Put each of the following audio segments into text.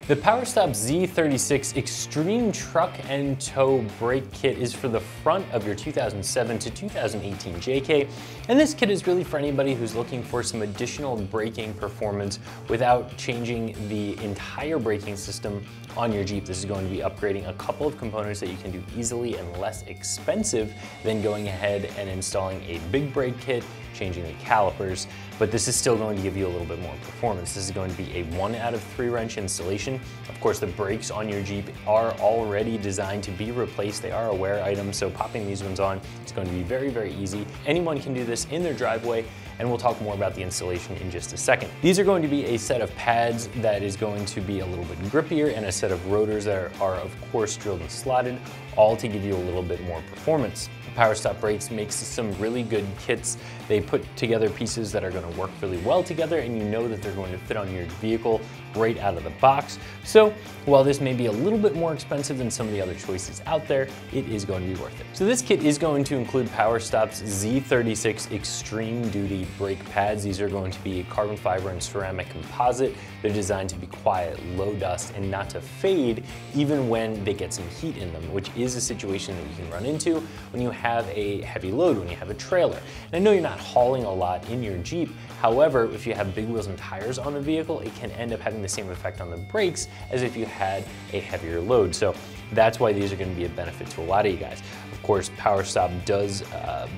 The PowerStop Z36 Extreme Truck and Tow Brake Kit is for the front of your 2007 to 2018 JK, and this kit is really for anybody who's looking for some additional braking performance without changing the entire braking system on your Jeep. This is going to be upgrading a couple of components that you can do easily and less expensive than going ahead and installing a big brake kit, changing the calipers, but this is still going to give you a little bit more performance. This is going to be a 1 out of 3 wrench installation. Of course, the brakes on your Jeep are already designed to be replaced. They are a wear item, so popping these ones on is going to be very, very easy. Anyone can do this in their driveway, and we'll talk more about the installation in just a second. These are going to be a set of pads that is going to be a little bit grippier and a set of rotors that are of course drilled and slotted, all to give you a little bit more performance. PowerStop Brakes makes some really good kits. They put together pieces that are going to work really well together, and you know that they're going to fit on your vehicle right out of the box. So while this may be a little bit more expensive than some of the other choices out there, it is going to be worth it. So this kit is going to include PowerStop's Z36 Extreme Duty brake pads. These are going to be carbon fiber and ceramic composite. They're designed to be quiet, low dust, and not to fade even when they get some heat in them, which is a situation that you can run into when you have a heavy load, when you have a trailer. And I know you're not hauling a lot in your Jeep. However, if you have big wheels and tires on the vehicle, it can end up having the same effect on the brakes as if you had a heavier load. So that's why these are going to be a benefit to a lot of you guys. Of course, PowerStop does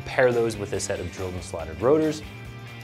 pair those with a set of drilled and slotted rotors.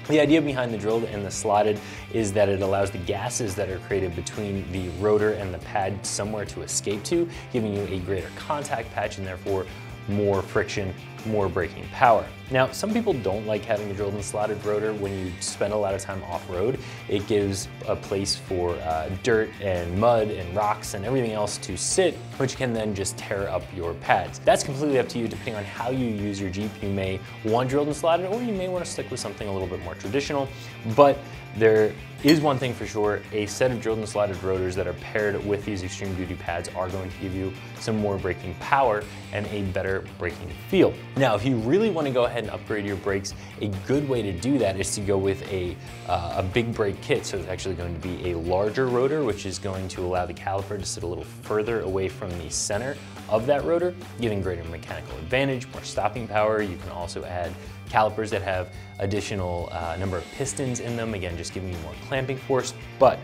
The idea behind the drilled and the slotted is that it allows the gases that are created between the rotor and the pad somewhere to escape to, giving you a greater contact patch and therefore more friction, more braking power. Now, some people don't like having a drilled and slotted rotor when you spend a lot of time off-road. It gives a place for dirt and mud and rocks and everything else to sit, which can then just tear up your pads. That's completely up to you depending on how you use your Jeep. You may want drilled and slotted, or you may want to stick with something a little bit more traditional, but there is one thing for sure: a set of drilled and slotted rotors that are paired with these extreme duty pads are going to give you some more braking power and a better braking feel. Now, if you really want to go ahead and upgrade your brakes, a good way to do that is to go with a big brake kit. So it's actually going to be a larger rotor, which is going to allow the caliper to sit a little further away from the center of that rotor, giving greater mechanical advantage, more stopping power. You can also add calipers that have additional number of pistons in them, again, just giving you more clamping force. But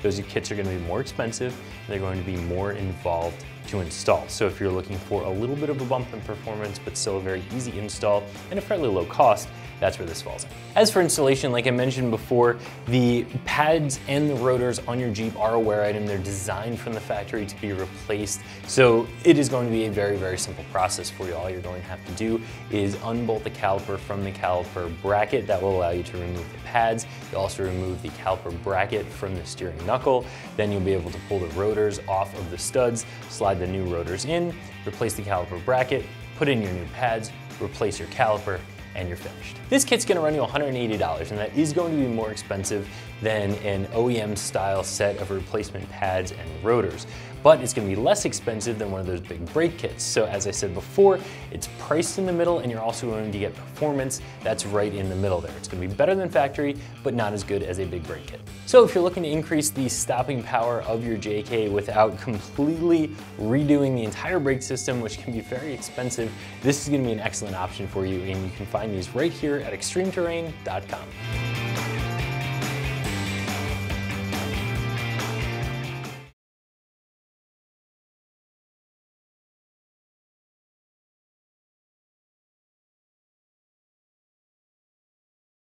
those kits are going to be more expensive, and they're going to be more involved to install. So if you're looking for a little bit of a bump in performance, but still a very easy install and a fairly low cost, that's where this falls in. As for installation, like I mentioned before, the pads and the rotors on your Jeep are a wear item. They're designed from the factory to be replaced. So it is going to be a very, very simple process for you. All you're going to have to do is unbolt the caliper from the caliper bracket. That will allow you to remove the pads. You'll also remove the caliper bracket from the steering knuckle. Then you'll be able to pull the rotors off of the studs, slide the new rotors in, replace the caliper bracket, put in your new pads, replace your caliper, and you're finished. This kit's gonna run you $180, and that is going to be more expensive than an OEM style set of replacement pads and rotors. But it's gonna be less expensive than one of those big brake kits. So as I said before, it's priced in the middle, and you're also going to get performance that's right in the middle there. It's gonna be better than factory, but not as good as a big brake kit. So if you're looking to increase the stopping power of your JK without completely redoing the entire brake system, which can be very expensive, this is gonna be an excellent option for you, and you can find these right here at extremeterrain.com.